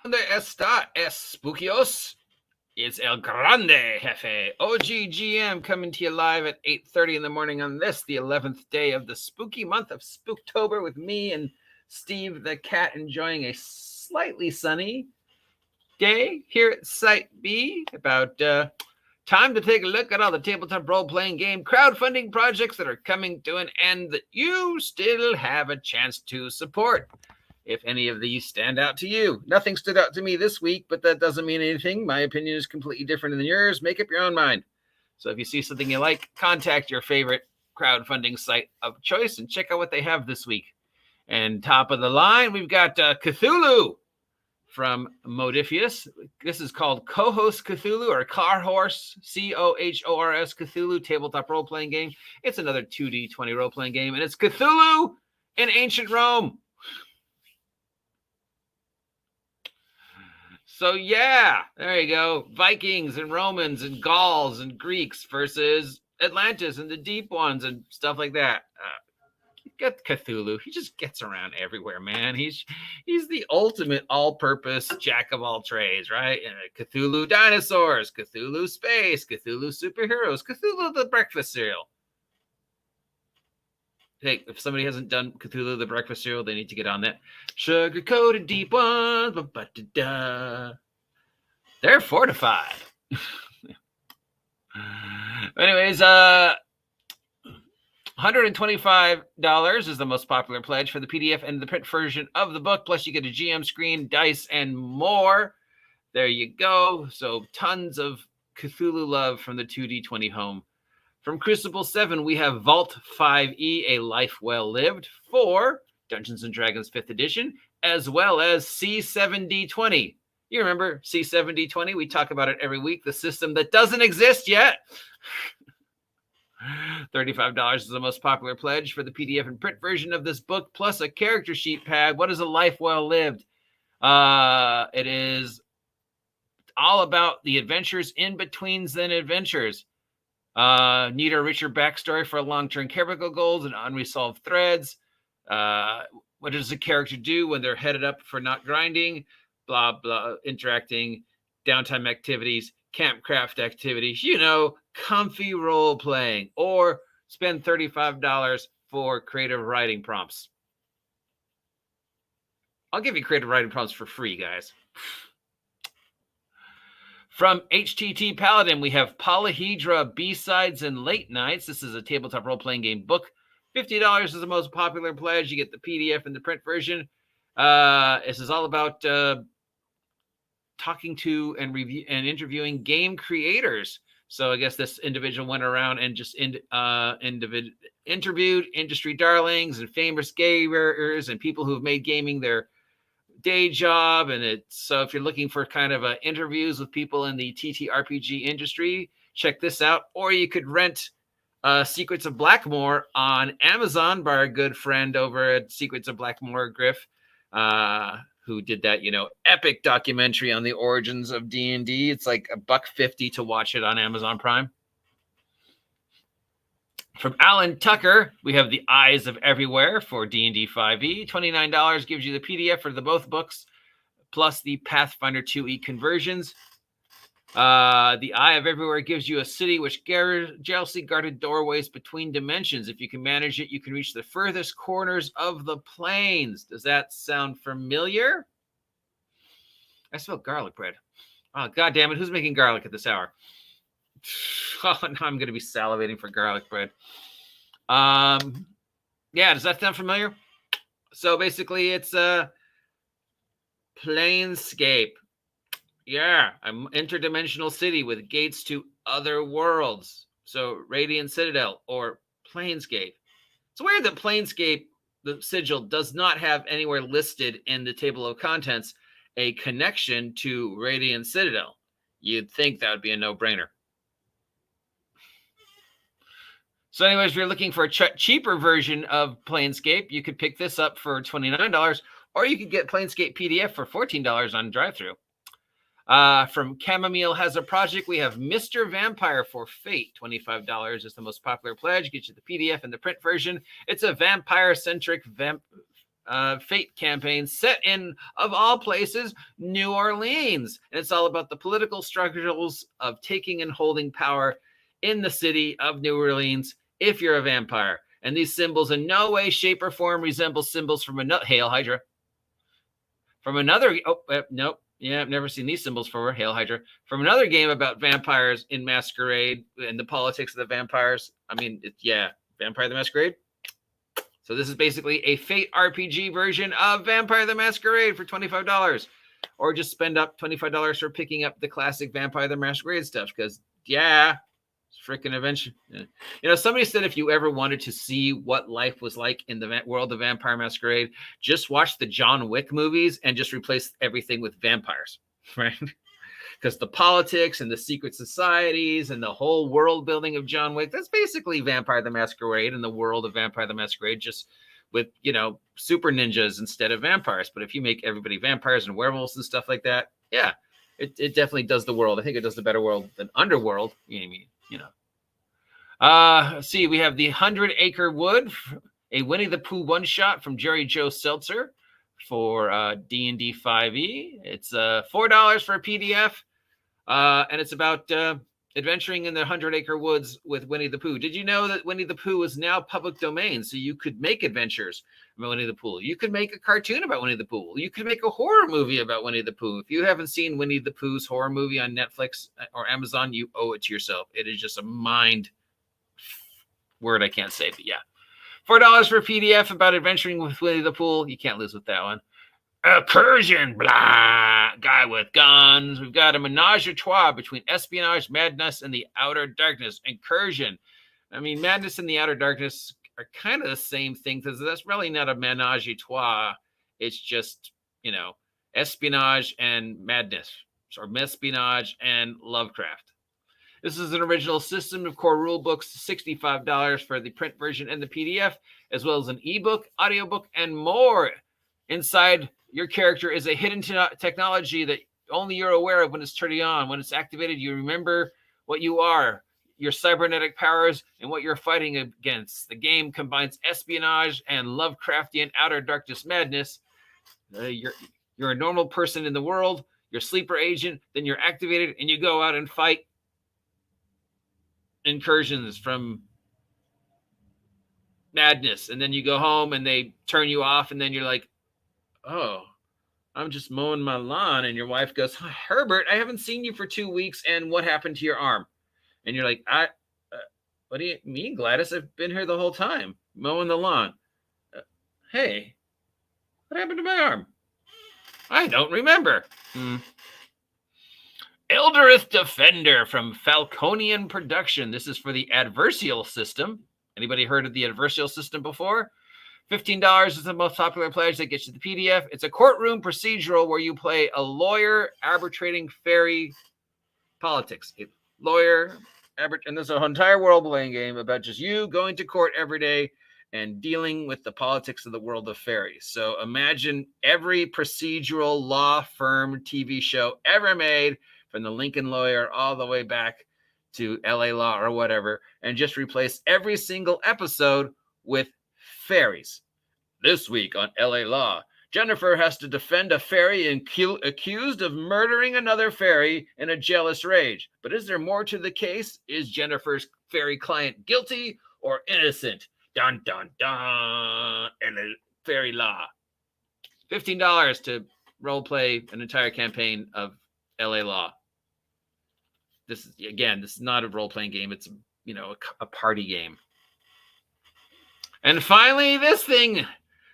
¿Dónde está Spookios? It's El Grande Jefe, OGGM, coming to you live at 8:30 in the morning on this, the 11th day of the spooky month of Spooktober, with me and Steve the cat enjoying a slightly sunny day here at Site B. About time to take a look at all the tabletop role-playing game crowdfunding projects that are coming to an end that you still have a chance to support. If any of these stand out to you. Nothing stood out to me this week, but that doesn't mean anything. My opinion is completely different than yours. Make up your own mind. So if you see something you like, contact your favorite crowdfunding site of choice and check out what they have this week. And top of the line, we've got Cthulhu from Modifius. This is called Co-Host Cthulhu, or Carhorse, Cohors Cthulhu tabletop role-playing game. It's another 2D20 role-playing game, and it's Cthulhu in ancient Rome. So yeah, there you go. Vikings and Romans and Gauls and Greeks versus Atlantis and the deep ones and stuff like that. You got Cthulhu. He just gets around everywhere, man. He's the ultimate all-purpose jack of all trades, right? And Cthulhu dinosaurs, Cthulhu space, Cthulhu superheroes, Cthulhu the breakfast cereal. Hey, if somebody hasn't done Cthulhu the breakfast cereal, they need to get on that. Sugar-coated deep ones. They're fortified. Anyways, $125 is the most popular pledge for the PDF and the print version of the book. Plus, you get a GM screen, dice, and more. There you go. So tons of Cthulhu love from the 2D20 home. From Crucible 7, we have Vault 5e, A Life Well Lived, for Dungeons & Dragons 5th edition, as well as C7D20. You remember C7D20? We talk about it every week, the system that doesn't exist yet. $35 is the most popular pledge for the PDF and print version of this book, plus a character sheet pad. What is A Life Well Lived? It is all about the adventures in betweens than adventures. Need a richer backstory for long-term chemical goals and unresolved threads. What does a character do when they're headed up for not grinding? Blah, blah, interacting, downtime activities, campcraft activities, comfy role-playing, or spend $35 for creative writing prompts. I'll give you creative writing prompts for free, guys. From HTT Paladin, we have Polyhedra, B-Sides, and Late Nights. This is a tabletop role-playing game book. $50 is the most popular pledge. You get the PDF and the print version. This is all about talking to and interviewing game creators. So I guess this individual went around and just interviewed industry darlings and famous gamers and people who've made gaming their day job. And so if you're looking for kind of interviews with people in the TTRPG industry, check this out. Or you could rent Secrets of Blackmoor on Amazon by our good friend over at Secrets of Blackmoor, Griff, who did that epic documentary on the origins of D&D. It's like $1.50 to watch it on Amazon Prime. From Alan Tucker, we have The Eyes of Everywhere for D&D 5e. $29 gives you the PDF for both books, plus the Pathfinder 2e conversions. The Eye of Everywhere gives you a city which jealously guarded doorways between dimensions. If you can manage it, you can reach the furthest corners of the planes. Does that sound familiar? I smell garlic bread. Oh, God damn it. Who's making garlic at this hour? Oh, now I'm going to be salivating for garlic bread. Yeah, does that sound familiar? So basically, it's a planescape. Yeah, an interdimensional city with gates to other worlds. So Radiant Citadel or Planescape. It's weird that Planescape, the sigil, does not have anywhere listed in the table of contents a connection to Radiant Citadel. You'd think that would be a no-brainer. So anyways, if you're looking for a cheaper version of Planescape, you could pick this up for $29, or you could get Planescape PDF for $14 on drive-thru. From Chamomile Has a Project, we have Mr. Vampire for Fate. $25 is the most popular pledge. Get you the PDF and the print version. It's a vampire-centric Fate campaign set in, of all places, New Orleans. And it's all about the political struggles of taking and holding power in the city of New Orleans if you're a vampire. And these symbols in no way, shape, or form resemble symbols from another. Hail Hydra. From another. Nope. Yeah, I've never seen these symbols before. Hail Hydra. From another game about vampires in masquerade and the politics of the vampires. I mean, Vampire the Masquerade. So this is basically a Fate RPG version of Vampire the Masquerade for $25. Or just spend up $25 for picking up the classic Vampire the Masquerade stuff. Because, it's freaking adventure. Yeah. Somebody said if you ever wanted to see what life was like in the world of Vampire Masquerade, just watch the John Wick movies and just replace everything with vampires, right? Because the politics and the secret societies and the whole world building of John Wick, that's basically Vampire the Masquerade and the world of Vampire the Masquerade, just with, super ninjas instead of vampires. But if you make everybody vampires and werewolves and stuff like that, it definitely does the world. I think it does the better world than Underworld. Let's see, we have the 100 Acre Wood, a Winnie the Pooh one-shot from Jerry Joe Seltzer for D&D 5e. It's $4 for a PDF, and it's about adventuring in the 100 Acre Woods with Winnie the Pooh. Did you know that Winnie the Pooh is now public domain? So you could make adventures about Winnie the Pooh. You could make a cartoon about Winnie the Pooh. You could make a horror movie about Winnie the Pooh. If you haven't seen Winnie the Pooh's horror movie on Netflix or Amazon, you owe it to yourself. It is just a mind word I can't say, but $4 for a PDF about adventuring with Winnie the Pooh. You can't lose with that one. Incursion, blah, guy with guns. We've got a menage a trois between espionage, madness, and the outer darkness. Incursion. I mean, madness and the outer darkness are kind of the same thing, because that's really not a menage a trois. It's just, espionage and madness, or espionage and Lovecraft. This is an original system of core rule books, $65 for the print version and the PDF, as well as an ebook, audiobook, and more. Inside your character is a hidden technology that only you're aware of when it's turning on. When it's activated, you remember what you are, your cybernetic powers, and what you're fighting against. The game combines espionage and Lovecraftian outer darkness madness. You're a normal person in the world. You're a sleeper agent. Then you're activated, and you go out and fight incursions from madness. And then you go home, and they turn you off, and then you're like, oh, I'm just mowing my lawn. And your wife goes, Herbert, I haven't seen you for 2 weeks. And what happened to your arm? And you're like, what do you mean, Gladys? I've been here the whole time mowing the lawn. Hey, what happened to my arm? I don't remember. Elderith Defender from Falconian Production. This is for the adversarial system. Anybody heard of the adversarial system before? $15 is the most popular pledge that gets you the PDF. It's a courtroom procedural where you play a lawyer arbitrating fairy politics. A lawyer, and there's an entire role-playing game about just you going to court every day and dealing with the politics of the world of fairies. So imagine every procedural law firm TV show ever made, from the Lincoln Lawyer all the way back to LA Law or whatever, and just replace every single episode with fairies. This week on LA Law, Jennifer has to defend a fairy accused of murdering another fairy in a jealous rage. But is there more to the case? Is Jennifer's fairy client guilty or innocent? Dun, dun, dun. LA Fairy Law. $15 to role play an entire campaign of LA Law. This is not a role-playing game. It's, a party game. And finally, this thing,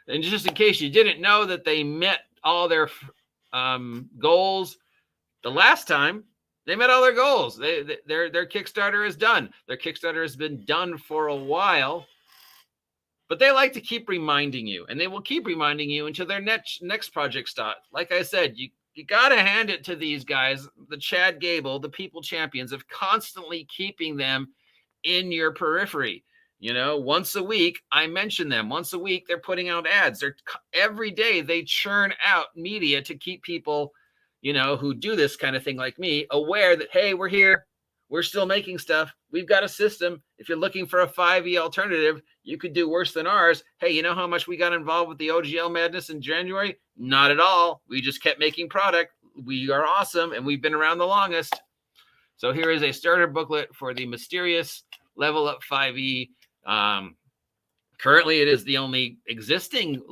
and just in case you didn't know that they met all their goals the last time, they met all their goals. Their Kickstarter is done. Their Kickstarter has been done for a while, but they like to keep reminding you, and they will keep reminding you until their next project starts. Like I said, you got to hand it to these guys, the Chad Gable, the people champions, of constantly keeping them in your periphery. Once a week, I mention them. Once a week, they're putting out ads. Every day, they churn out media to keep people, who do this kind of thing like me, aware that, hey, we're here. We're still making stuff. We've got a system. If you're looking for a 5e alternative, you could do worse than ours. Hey, you know how much we got involved with the OGL madness in January? Not at all. We just kept making product. We are awesome, and we've been around the longest. So here is a starter booklet for the mysterious Level Up 5e. Currently, it is the only existing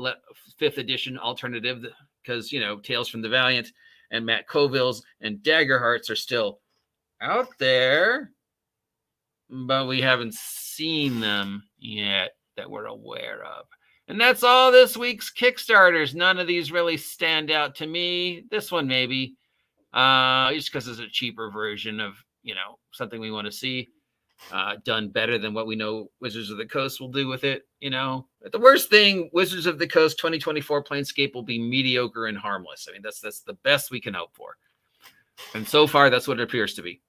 5th edition alternative because, Tales from the Valiant and Matt Colville's and Daggerhearts are still out there, but we haven't seen them yet that we're aware of. And that's all this week's Kickstarters. None of these really stand out to me. This one maybe, just because it's a cheaper version of, something we want to see done better than what we know Wizards of the Coast will do with it. But the worst thing, Wizards of the Coast 2024 Planescape will be mediocre and harmless. I mean, that's the best we can hope for. And so far, that's what it appears to be.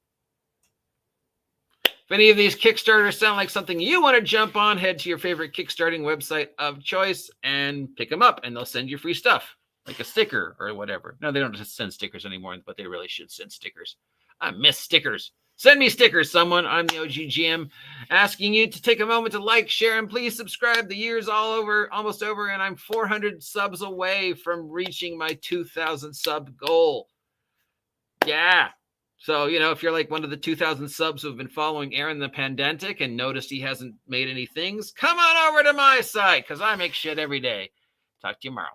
If any of these Kickstarters sound like something you want to jump on, head to your favorite Kickstarting website of choice and pick them up, and they'll send you free stuff, like a sticker or whatever. No, they don't just send stickers anymore, but they really should send stickers. I miss stickers. Send me stickers, someone. I'm the OGGM, asking you to take a moment to like, share, and please subscribe. The year's almost over, and I'm 400 subs away from reaching my 2,000 sub goal. Yeah. So, if you're like one of the 2,000 subs who've been following Aaron the Pandantic and noticed he hasn't made any things, come on over to my site because I make shit every day. Talk to you tomorrow.